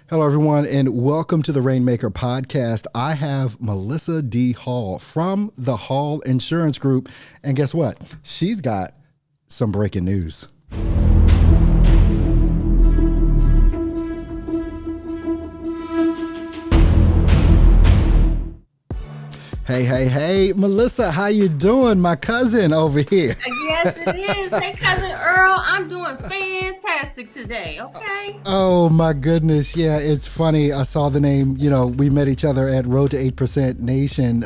Hello, everyone, and welcome to the Rainmaker podcast. I have Melissa D. Hall from the Hall Insurance Group. And guess what? She's got some breaking news. Hey, Melissa, how you doing? My cousin over here. Yes, it is. Hey, cousin Earl, I'm doing fantastic today. Okay. Oh my goodness, yeah, it's funny. I saw the name. We met each other at Road to 8% Nation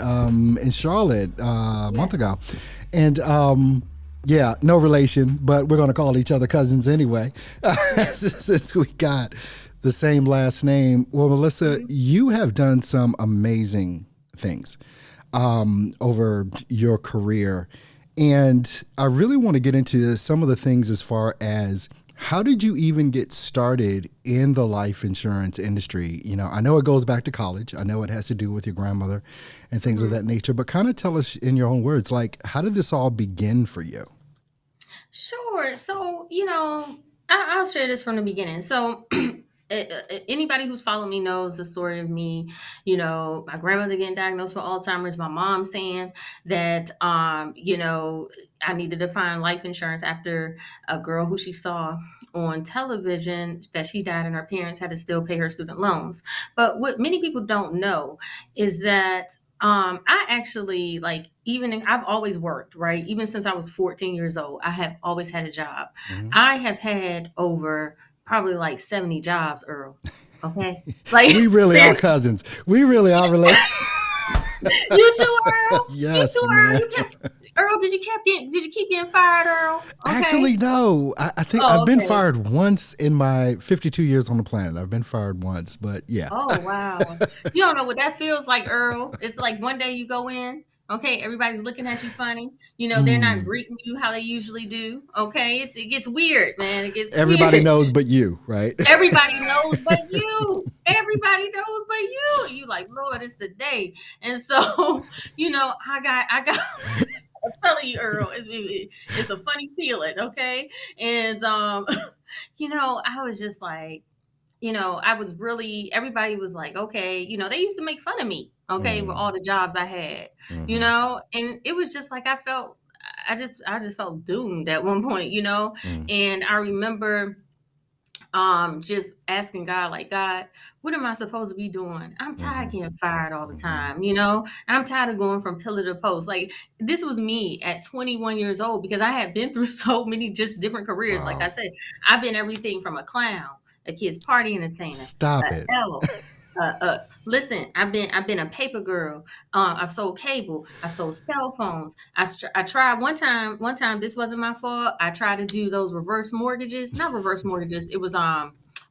in Charlotte a month ago, and yeah, no relation, but we're going to call each other cousins anyway, since we got the same last name. Well, Melissa, you have done some amazing things over your career. And I really want to get into some of the things as far as how did you even get started in the life insurance industry? I know it goes back to college. I know it has to do with your grandmother and things of that nature, but kind of tell us in your own words, like, how did this all begin for you? Sure. So, I'll share this from the beginning. So, anybody who's followed me knows the story of me. My grandmother getting diagnosed with Alzheimer's, my mom saying that, I needed to find life insurance after a girl who she saw on television that she died and her parents had to still pay her student loans. But what many people don't know is that I actually I've always worked, right? Even since I was 14 years old, I have always had a job. Mm-hmm. I have had over probably like 70 jobs, Earl. Okay. Like We really are seriously. cousins. We really are related. You too, Earl. You Yes, too, Earl. man. Earl, did you keep getting fired, Earl? Okay. Actually, no. I think I've Oh, been okay. fired once in my 52 years on the planet. I've been fired once, but yeah. Oh, wow. You don't know what that feels like, Earl. It's like one day you go in, okay, everybody's looking at you funny. They're not Mm. greeting you how they usually do. Okay. It gets weird, man. It gets Everybody weird. knows but you, right? Everybody knows but you. Everybody knows but you. You like, Lord, it's the day. And so, I got I'm telling you, Earl, it's a funny feeling, okay? And I was just like, I was really, everybody was like, okay, they used to make fun of me, okay, with Mm, all the jobs I had, mm-hmm, and it was just like I just felt doomed at one point, mm, and I remember just asking God, like, God, what am I supposed to be doing? I'm tired mm-hmm, of getting fired all the mm-hmm. time, and I'm tired of going from pillar to post. Like, this was me at 21 years old because I had been through so many just different careers. Like I Wow. said, I've been everything from a clown, a kid's party entertainer, Stop a it. elf. Listen, I've been a paper girl. I've sold cable. I've sold cell phones. I tried one time. This wasn't my fault. I tried to do those reverse mortgages, not reverse mortgages. It was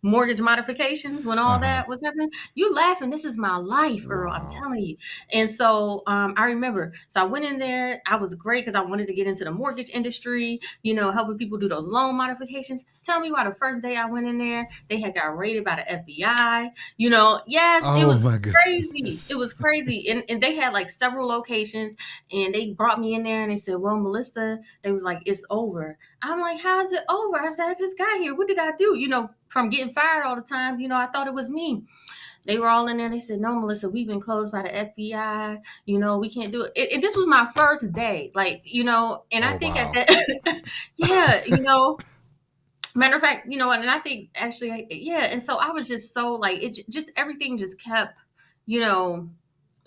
mortgage modifications when all Uh-huh. that was happening. You laughing? This is my life, Earl. I'm Wow. telling you. And so I remember. So I went in there. I was great because I wanted to get into the mortgage industry. Helping people do those loan modifications. Tell me why the first day I went in there, they had got raided by the FBI. Yes, it Oh was my crazy. goodness. It was crazy. And they had like several locations and they brought me in there and they said, well, Melissa, they was like, it's over. I'm like, how's it over? I said, I just got here. What did I do? From getting fired all the time, I thought it was me. They were all in there. They said, no, Melissa, we've been closed by the FBI. We can't do it. And this was my first day. And I Oh think at wow. that, yeah, matter of fact, and I think actually, yeah. And so I was just so like, it just, everything just kept, you know,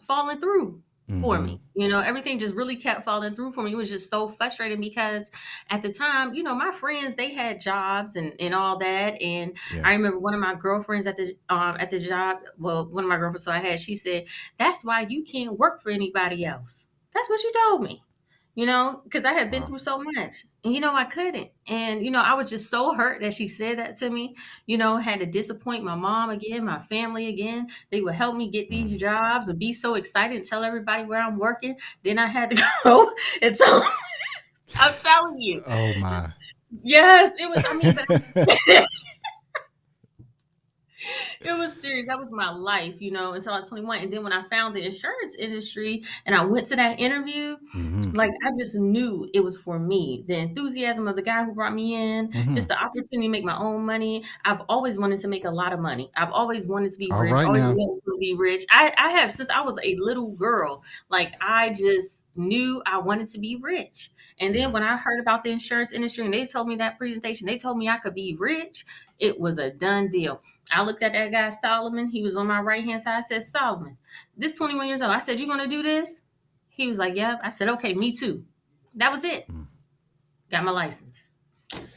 falling through for Mm-hmm. me. Everything just really kept falling through for me. It was just so frustrating because at the time, my friends, they had jobs and all that. And Yeah. I remember one of my girlfriends at the job, well, one of my girlfriends so I had, she said, that's why you can't work for anybody else. That's what you told me. Because I had been Wow. through so much. And I couldn't. And I was just so hurt that she said that to me. Had to disappoint my mom again, my family again. They would help me get these Mm. jobs and be so excited and tell everybody where I'm working. Then I had to go and tell I'm telling you. Oh my. Yes, it was, I mean, but It was serious. That was my life, until I was 21. And then when I found the insurance industry and I went to that interview, Hmm. like I just knew it was for me. The enthusiasm of the guy who brought me in, Hmm. just the opportunity to make my own money. I've always wanted to make a lot of money. I've always wanted to be All rich, right always now. wanted to be rich. I have since I was a little girl. Like I just knew I wanted to be rich. And then Yeah. when I heard about the insurance industry and they told me that presentation, they told me I could be rich, it was a done deal. I looked at that guy, Solomon. He was on my right hand side. I said, Solomon, this 21 years old. I said, you going to do this? He was like, yep. I said, okay, me too. That was it. Mm. Got my license.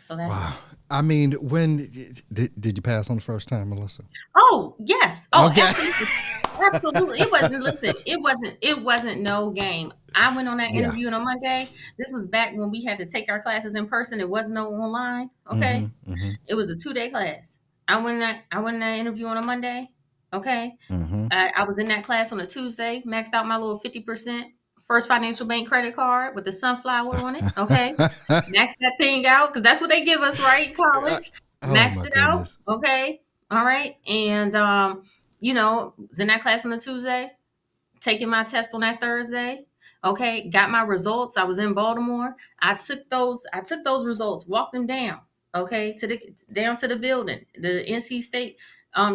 So that's Wow. that. I mean, when did you pass on the first time, Melissa? Oh, yes. Oh, Okay. absolutely. Absolutely. It wasn't, listen, it wasn't no game. I went on that Yeah. interview and on Monday. This was back when we had to take our classes in person. It wasn't no online. Hmm. Okay. Hmm. It was a 2-day class. I went in that interview on a Monday. Okay. Hmm. I was in that class on a Tuesday, maxed out my little 50% First Financial Bank credit card with the sunflower on it. Okay. Maxed that thing out because that's what they give us, right? In college. Oh Maxed my it out. goodness. Okay. All right. And, was in that class on a Tuesday, taking my test on that Thursday. Okay, got my results. I was in Baltimore. I took those results, walked them down. Okay, down to the building, the NC State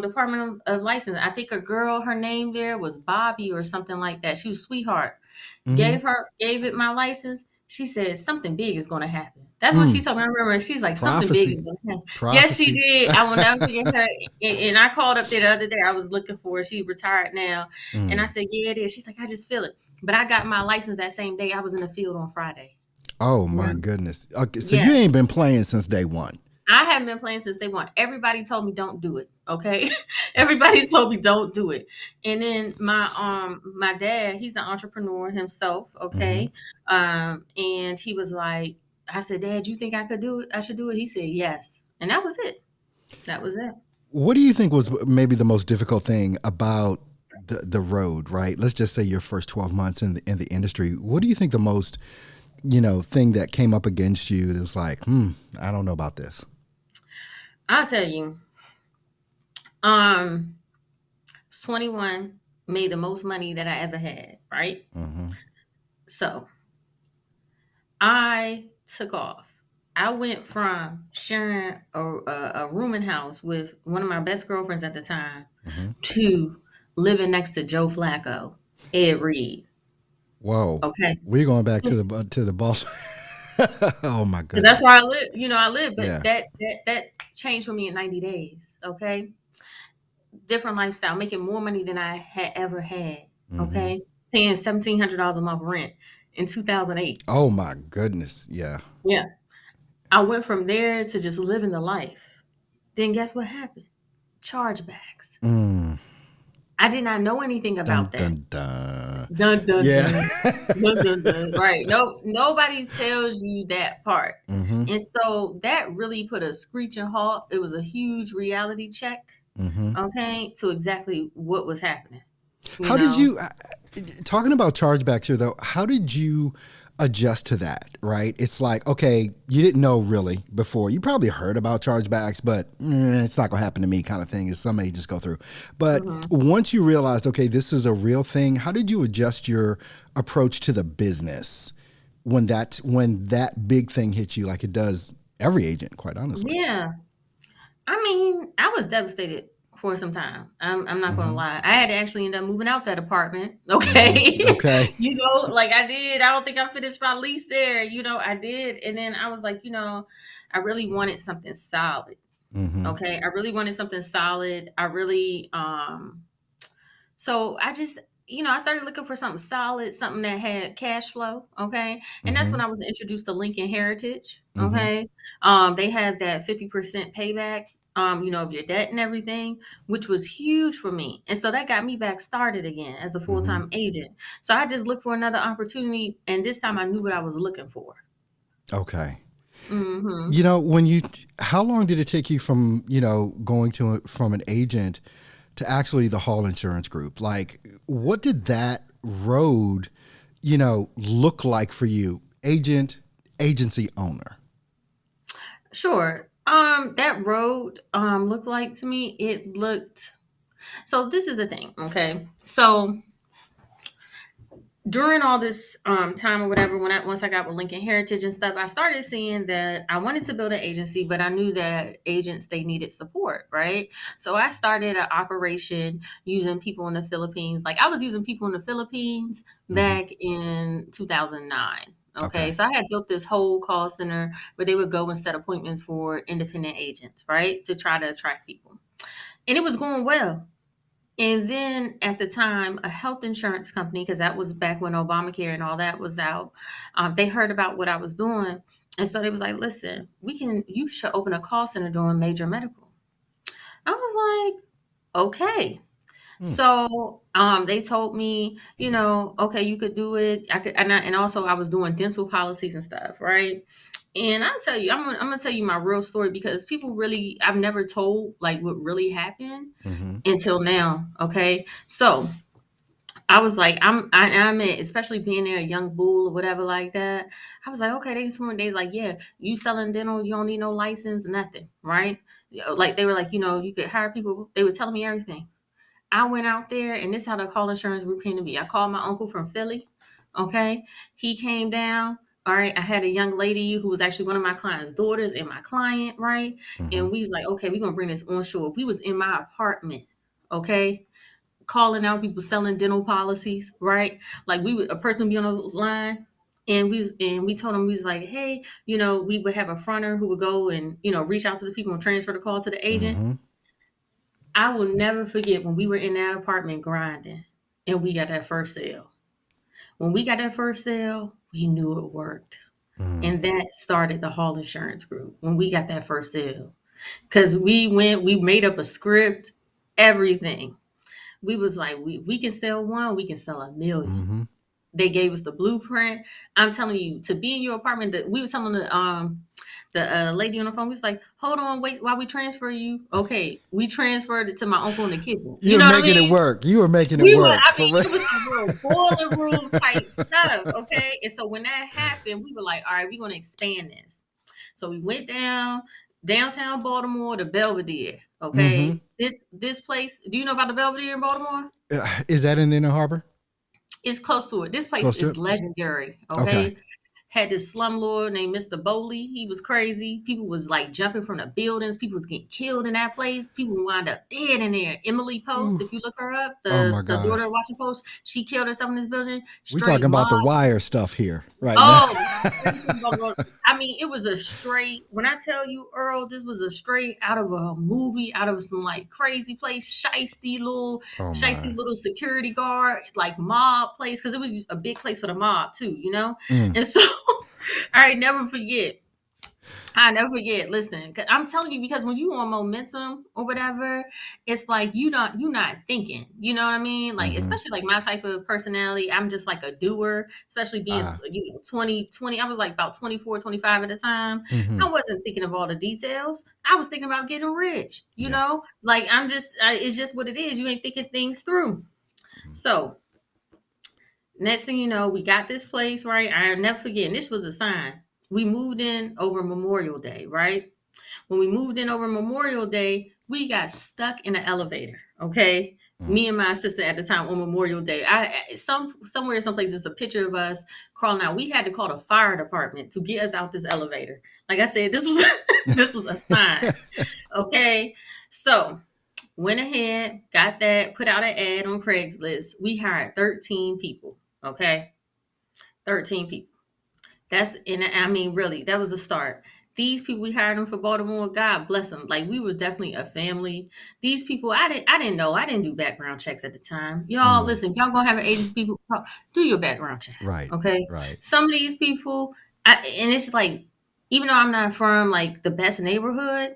Department of License. I think a girl, her name there was Bobby or something like that. She was a sweetheart. Hmm. Gave it my license. She said something big is going to happen. That's what she Mm. told me. I remember she's like something big is Prophecy. going to happen. Yes, she Prophecy. did. I will never forget her. And I called up there the other day. I was looking for her. She retired now, and I Mm. said, "Yeah, it is." She's like, "I just feel it." But I got my license that same day. I was in the field on Friday. Oh my Really? goodness. Okay, so you Yes. ain't been playing since day one. I haven't been playing since day one. Everybody told me don't do it. Okay, everybody told me don't do it. And then my dad, he's an entrepreneur himself. Hmm. Okay, and he was like, I said, Dad, you think I could do it? I should do it. He said yes, and that was it. That was it. What do you think was maybe the most difficult thing about the road, right? Let's just say your first 12 months in the industry. What do you think the most, thing that came up against you that was like, I don't know about this? I'll tell you. Um, 21, made the most money that I ever had. Right. Hmm. So I took off. I went from sharing a rooming house with one of my best girlfriends at the time Hmm. to living next to Joe Flacco, Ed Reed. Whoa. Okay. We're going back to Because the boss. Oh my that's goodness. where I live. I live, but Yeah. that changed for me in 90 days. Okay. Different lifestyle, making more money than I had ever had. Hmm. Okay. Paying $1,700 a month rent in 2008. Oh my goodness. Yeah. Yeah. I went from there to just living the life. Then guess what happened? Chargebacks. Mm. I did not know anything Dun about that. dun dun. Dun dun Yeah. dun. Dun dun dun. Right. No, nobody tells you that part. Hmm. And so that really put a screeching halt. It was a huge reality check, Hmm. okay, to exactly what was happening. You How did know? you, talking about chargebacks here though, how did you adjust to that, right? It's like, okay, you didn't know really before. You probably heard about chargebacks, but it's not going to happen to me kind of thing is somebody just go through. But Mhm. once you realized, okay, this is a real thing, how did you adjust your approach to the business when that big thing hits you like it does every agent, quite honestly? Yeah. I mean, I was devastated for some time. I'm not gonna Hmm. lie. I had to actually end up moving out that apartment. Hmm. Okay, Okay. like I did. I don't think I finished my lease there. I did, and then I was like, I really wanted something solid. Hmm. Okay, I really wanted something solid. I really, so I just, I started looking for something solid, something that had cash flow. Okay. And that's Hmm. when I was introduced to Lincoln Heritage. Hmm. Okay. They had that 50% payback, of your debt and everything, which was huge for me. And so that got me back started again as a full Hmm. time agent. So I just looked for another opportunity. And this time I knew what I was looking for. Okay. Hmm. When how long did it take you from, going from an agent to actually the Hall Insurance Group? Like, what did that road, look like for you, agent, agency owner? Sure. That road looked like to me, it looked So this is the thing, okay? So during all this time or whatever, once I got with Lincoln Heritage and stuff, I started seeing that I wanted to build an agency, but I knew that agents, they needed support, right? So I started an operation using people in the Philippines. Like I was using people in the Philippines Hmm. back in 2009. Okay, Okay. so I had built this whole call center where they would go and set appointments for independent agents, right, to try to attract people, and it was going well. And then at the time, a health insurance company, because that was back when Obamacare and all that was out, they heard about what I was doing. And so they was like, listen, you should open a call center doing major medical. I was like, okay. Hmm. So they told me, okay, you could do it. I could, and also I was doing dental policies and stuff, right? And I tell you, I'm gonna tell you my real story because people really, I've never told like what really happened Hmm. until now. Okay, so I was like, I'm especially being there a young bull or whatever like that. I was like, okay, they just they like, yeah, you selling dental, you don't need no license, nothing, right? Like they were like, you could hire people. They were telling me everything. I went out there, and this is how the call insurance group came to be. I called my uncle from Philly. Okay, he came down. All right, I had a young lady who was actually one of my client's daughters and my client, right? Hmm. And we was like, okay, we're gonna bring this onshore. We was in my apartment, okay, calling out people selling dental policies, right? Like a person would be on the line, and we told them, we was like, hey, we would have a fronter who would go and reach out to the people and transfer the call to the agent. Hmm. I will never forget when we were in that apartment grinding and we got that first sale. When we got that first sale, we knew it worked. Hmm. And that started the Hall Insurance Group when we got that first sale. Cause we made up a script, everything. We was like, we can sell one, we can sell a million. Hmm. They gave us the blueprint. I'm telling you, to be in your apartment, that we were telling the lady on the phone, we was like, hold on, wait while we transfer you. Okay, we transferred it to my uncle in the kitchen. You You were know what I making it mean? work. You were making it We were, work I for mean, real. it was some real boiler room type stuff. Okay. And so when that happened, we were like, all right, we're gonna expand this. So we went downtown Baltimore to Belvedere. Hmm. Okay. This place, do you know about the Belvedere in Baltimore? Is that in Inner Harbor? It's close to it. This place Close to is it? legendary. Okay. Okay. Had this slumlord named Mr. Bowley. He was crazy. People was like jumping from the buildings. People was getting killed in that place. People wound up dead in there. Emily Post, Ooh. if you look her up, Oh the my the daughter gosh. of Washington Post, she killed herself in this building. We talking Straight about mob. the wire stuff here right now. Oh, everything going on. I mean, it was a straight. When I tell you, Earl, this was a straight out of a movie, out of some like crazy place, Oh shisty my. little security guard, like mob place, because it was a big place for the mob too, you know. Mm. And so, I never forget. I never forget. Listen, 'cause I'm telling you, because when you on momentum or whatever, it's like you're not thinking. You know what I mean? Like Hmm. especially like my type of personality, I'm just like a doer. Especially being Ah. 20. I was like about 24, 25 at the time. Hmm. I wasn't thinking of all the details. I was thinking about getting rich. Yeah. Like it's just what it is. You ain't thinking things through. So next thing you know, we got this place right. I'll never forget. And this was a sign. We moved in over Memorial Day, right? When we moved in over Memorial Day, we got stuck in an elevator. Okay, Mm. me and my sister at the time on Memorial Day. Somewhere, someplace, it's a picture of us crawling out. We had to call the fire department to get us out this elevator. Like I said, this was this was a sign. Okay, so went ahead, got that, put out an ad on Craigslist. We hired 13 people. Okay, 13 people. That's and I mean, really, that was the start. These people we hired them for Baltimore. God bless them. Like we were definitely a family. These people, I didn't know. I didn't do background checks at the time. Y'all, Mm. listen. If y'all gonna have an agency, people do your background check. Right. Okay. Right. Some of these people, and it's like, even though I'm not from like the best neighborhood,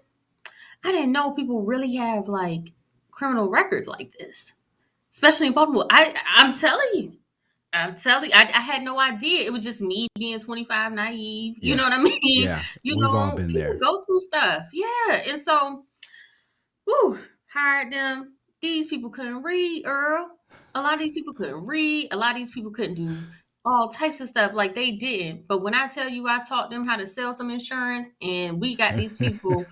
I didn't know people really have like criminal records like this, especially in Baltimore. I'm telling you, I had no idea. It was just me being 25, naive. You know Yeah. what I mean? Yeah. We've all been People there. go through stuff. Yeah. And so, whew, hired them. These people couldn't read, Earl. A lot of these people couldn't read. A lot of these people couldn't do. all types of stuff like they didn't. But when I tell you I taught them how to sell some insurance and we got these people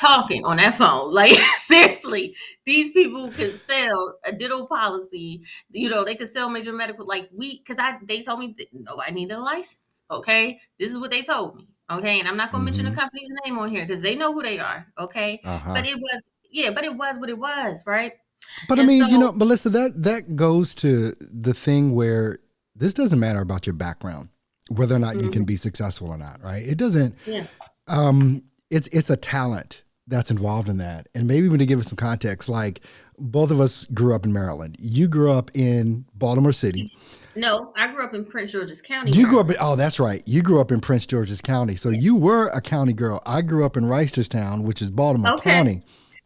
talking on that phone, like seriously, these people could sell a ditto policy, they could sell major medical, like because they told me that nobody needed a license. Okay. This is what they told me. Okay. And I'm not gonna mention the Mm-hmm. company's name on here because they know who they are. Okay. Uh-huh. But it was, yeah, but it was what it was, right? But I And mean, so Melissa, that goes to the thing where this doesn't matter about your background, whether or not you can mhm, be successful or not, right? It doesn't. yeah. It's a talent that's involved in that. And maybe when to give it some context, like both of us grew up in Maryland. You grew up in Baltimore City. No, I grew up in Prince George's County, You grew up in, Maryland. oh, that's right. You grew up in Prince George's County. So Yeah. you were a county girl. I grew up in Reisterstown, which is Baltimore Okay. County,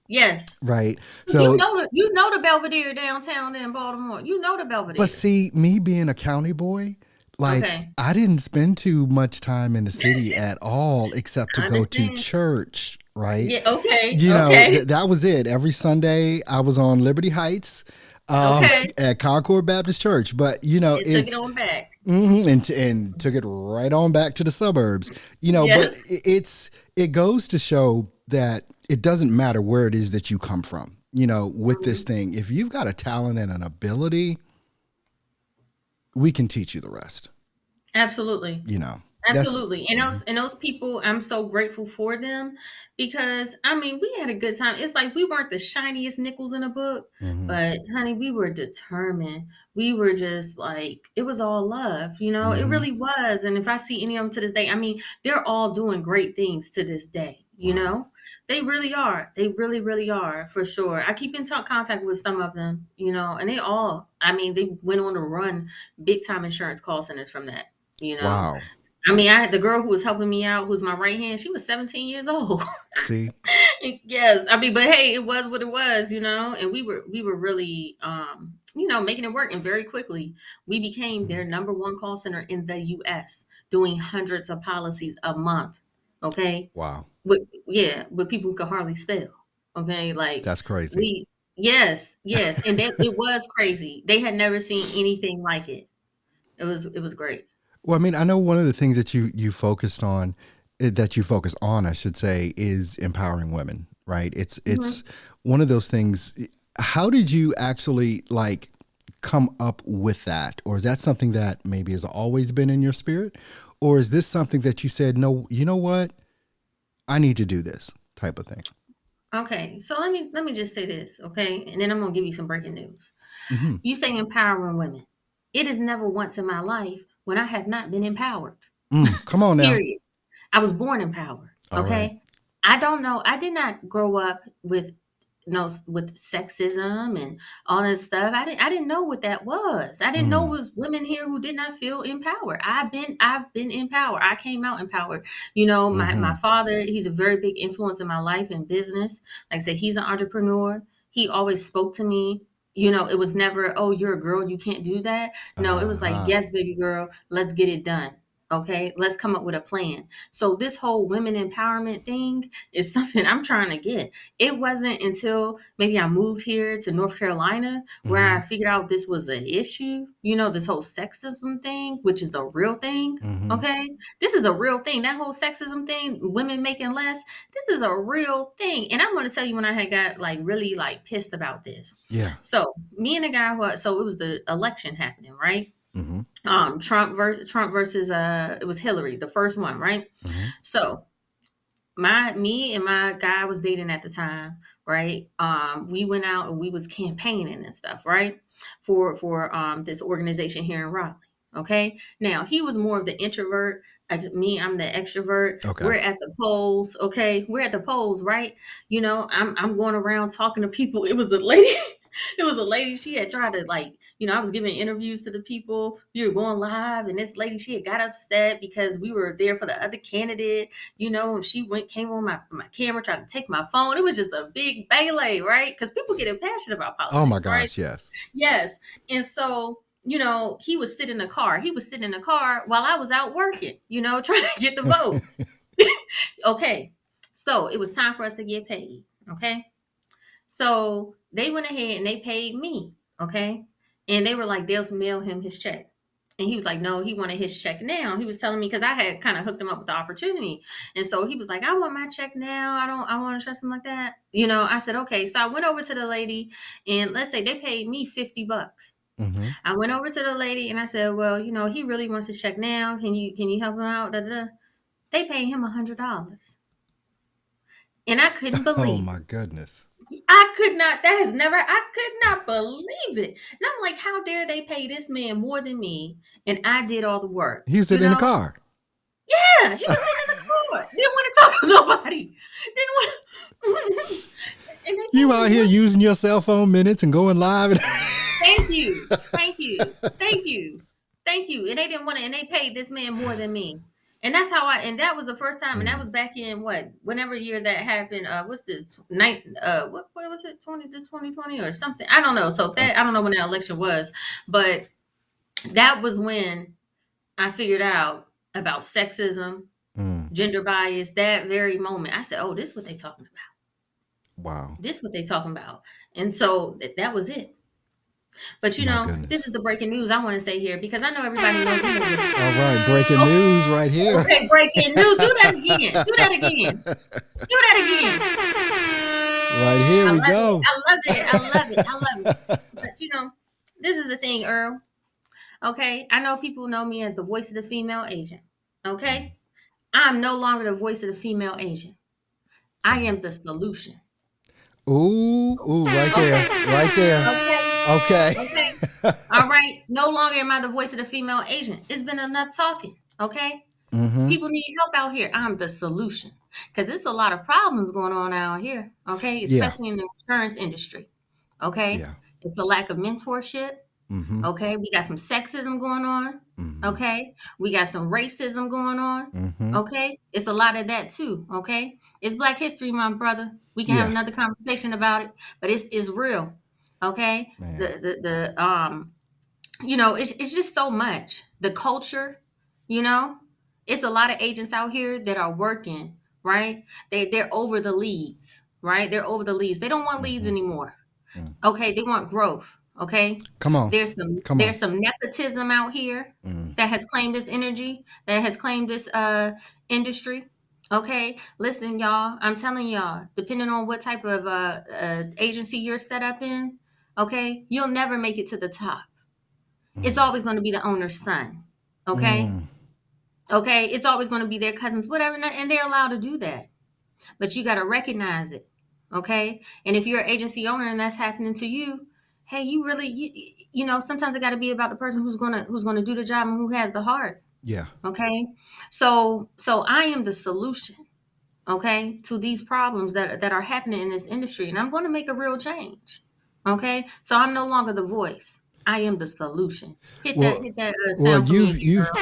Yes. right? So So, you know the Belvedere downtown in Baltimore. You know the but Belvedere. see, me being a county boy, like Okay. I didn't spend too much time in the city at all except to I go to understand. church, right? Yeah, okay. You know, Okay. that was it. Every Sunday I was on Liberty Heights Okay. at Concord Baptist Church. But, It took it on back. and took it right on back to the suburbs. But Yes. it goes to show that it doesn't matter where it is that you come from, with this Mhm. thing. If you've got a talent and an ability, we can teach you the rest. Absolutely. You know, that's Absolutely. And those people, I'm so grateful for them because I mean, we had a good time. It's like we weren't the shiniest nickels in a book, hmm but honey, we were determined. We were just like it was all love, it hmm really was. And if I see any of them to this day, I mean, they're all doing great things to this day. wow, They really are. They really, really are for sure. I keep in contact with some of them, and they all, I mean, they went on to run big time insurance call centers from that, you know. wow. I mean, I had the girl who was helping me out, who's my right hand. She was 17 years old. See, Yes, I mean, but hey, it was what it was, and we were really, making it work. And very quickly, we became Mhm. their number one call center in the U.S., doing hundreds of policies a month. Okay, Wow, with people who could hardly spell. Okay, like that's crazy. we, yes, yes, and that it was crazy. They had never seen anything like it. It was great. Well, I mean, I know one of the things that you focused on, that you focus on, I should say, is empowering women, right? It's Mhm. one of those things. How did you actually like come up with that, or is that something that maybe has always been in your spirit, or is this something that you said, no, you know what, I need to do this type of thing? Okay, so let me just say this, okay, and then I'm gonna give you some breaking news. hmm You say empowering women. It is never once in my life when I have not been empowered. Come on now. Period. I was born empowered. All right. Okay. I don't know. I did not grow up with with sexism and all that stuff. I didn't know what that was. I didn't know it Mm, was women here who did not feel empowered. I've been empowered. I came out empowered. My hmm father, he's a very big influence in my life and business. Like I said, he's an entrepreneur. He always spoke to me. It was never, oh, you're a girl, you can't do that. No, it was like, Uh-huh. yes, baby girl, let's get it done. Okay, let's come up with a plan. So this whole women empowerment thing is something I'm trying to get. It wasn't until maybe I moved here to North Carolina where I hmm figured out this was an issue, this whole sexism thing, which is a real thing. hmm Okay, this is a real thing. That whole sexism thing, women making less, this is a real thing. And I'm going to tell you when I had got like really like pissed about this. Yeah. So me and the guy so it was the election happening, right? hmm Trump versus it was Hillary, the first one, right? hmm So me and my guy I was dating at the time, right? We went out and we was campaigning and stuff, right? For this organization here in Raleigh. Okay. Now he was more of the introvert. Like me, I'm the extrovert. Okay. We're at the polls, okay? We're at the polls, right? I'm going around talking to people. It was a lady, it was a lady, she had tried to like, I was giving interviews to the people. We were going live, and this lady, she had got upset because we were there for the other candidate, and she came on my camera, tried to take my phone. It was just a big melee, right? Because people get passionate about Oh my politics, right? gosh, yes. Yes. And so, he would sit in the car. He was sitting in the car while I was out working, trying to get the votes. Okay. So it was time for us to get paid. Okay. So they went ahead and they paid me. Okay. And they were like, they'll mail him his check. And he was like, no, he wanted his check now. He was telling me because I had kind of hooked him up with the opportunity. And so he was like, I want my check now. I want to trust him like that. I said, okay. So I went over to the lady and let's say they paid me $50. Mm-hmm. I went over to the lady and I said, well, he really wants his check now. Can you help him out? Da, da, da. They paid him $100. And I couldn't Oh believe my it. goodness. I could not, that has never, I could not believe it. And I'm like, how dare they pay this man more than me? And I did all the work, He was sitting in the car. Yeah, he was sitting in the car. Didn't want to talk to nobody. Didn't want and they You paid out him here more. using your cell phone minutes and going live. And Thank you. Thank you. Thank you. Thank you. And they didn't want to, and they paid this man more than me. And that's how and that was the first time, and that Mm. was back in whenever year that happened. What's this night? What was it? 2020 or something? I don't know. So Oh, that I don't know when that election was, but that was when I figured out about sexism, mm. gender bias. That very moment, I said, "Oh, this is what they talking about. Wow. This is what they talking about." And so that was it. But My this is goodness. the breaking news I want to say here because I know everybody knows me over here. All right. Breaking news right here. Okay, breaking news. Do that again. Do that again. Do that again. Right here I we love it. go. I love it. I love it. I love it. But this is the thing, Earl. Okay, I know people know me as the voice of the female agent. Okay, I'm no longer the voice of the female agent. I Oh. am the solution. Ooh, ooh, right there. Okay, Right there. okay, Okay. okay. All right. No longer am I the voice of the female agent. It's been enough talking. Okay. Mm-hmm. People need help out here. I'm the solution because there's a lot of problems going on out here. Okay, Yeah. especially in the insurance industry. Okay, Yeah. it's a lack of mentorship. Mm-hmm. Okay, we got some sexism going on. Mm-hmm. Okay, we got some racism going on. Mm-hmm. Okay, it's a lot of that too. Okay, it's Black History Month, brother. We can have Yeah. another conversation about it, but it's real. Okay, Man. it's just so much. The culture, you know, it's a lot of agents out here that are working, right? They're over the leads, right? They're over the leads. They don't want leads Mm-hmm. anymore. Mm. Okay, they want growth. Okay, Come on. Come on. there's some nepotism out here Mm. that has claimed this energy, that has claimed this industry. Okay, listen, y'all. I'm telling y'all, depending on what type of agency you're set up in, okay, you'll never make it to the top. It's Mm. always going to be the owner's son. Okay, Mm. okay, it's always going to be their cousins, whatever, and they're allowed to do that. But you got to recognize it. Okay, and if you're an agency owner and that's happening to you, hey, you really, sometimes it got to be about the person who's gonna do the job and who has the heart. Yeah. Okay, so I am the solution. Okay, to these problems that are happening in this industry, and I'm going to make a real change. Okay, so I'm no longer the voice. I am the solution. Well, Hit that well, sound for me you've again, you've girl.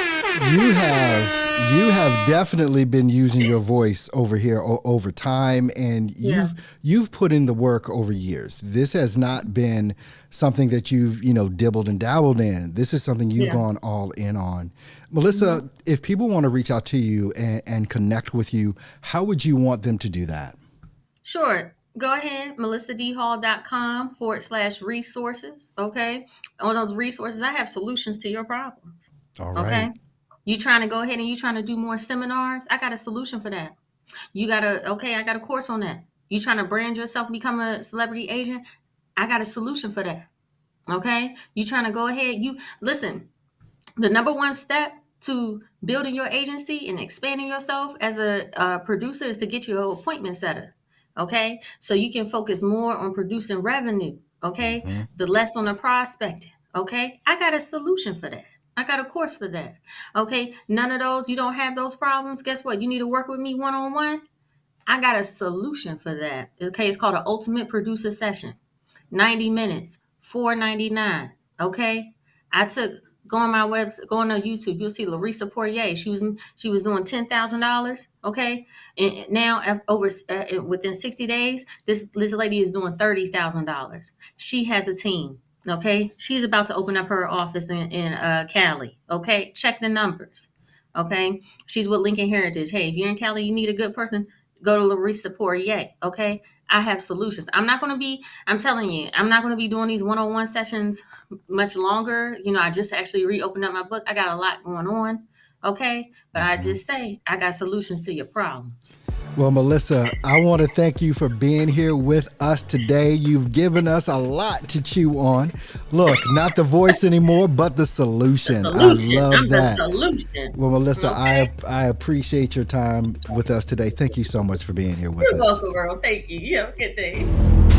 you have definitely been using your voice over here over time, and Yeah, you've put in the work over years. This has not been something that you've dibbled and dabbled in. This is something you've yeah. gone all in on. Mhm. Melissa, if people want to reach out to you and connect with you, how would you want them to do that? Sure. Go ahead, melissadhall.com/resources. Okay. On those resources, I have solutions to your problems. All right. Okay. You trying to go ahead and you trying to do more seminars? I got a solution for that. I got a course on that. You trying to brand yourself, become a celebrity agent? I got a solution for that. Okay. You trying to go ahead, you listen, the number one step to building your agency and expanding yourself as a producer is to get you an appointment setter. Okay, so you can focus more on producing revenue. Okay, Mm-hmm. the less on the prospecting. Okay, I got a solution for that. I got a course for that. Okay, none of those, you don't have those problems. Guess what? You need to work with me one on one. I got a solution for that. Okay, it's called an ultimate producer session. 90 minutes, 4.99. Okay. I took go on my website, go on YouTube, you'll see Larissa Poirier. She was doing $10,000. Okay. And now over within 60 days, this lady is doing $30,000. She has a team. Okay. She's about to open up her office in Cali. Okay. Check the numbers. Okay. She's with Lincoln Heritage. Hey, if you're in Cali, you need a good person, go to Larissa Poirier. Okay. I have solutions. I'm telling you, I'm not going to be doing these one-on-one sessions much longer. I just actually reopened up my book. I got a lot going on. Okay. But I just say, I got solutions to your problems. Well, Melissa, I want to thank you for being here with us today. You've given us a lot to chew on. Look, not the voice anymore, but the solution. I love I'm that. the solution. Well, Melissa, Okay. I appreciate your time with us today. Thank you so much for being here with You're us. welcome, girl. Thank you. You have a good day.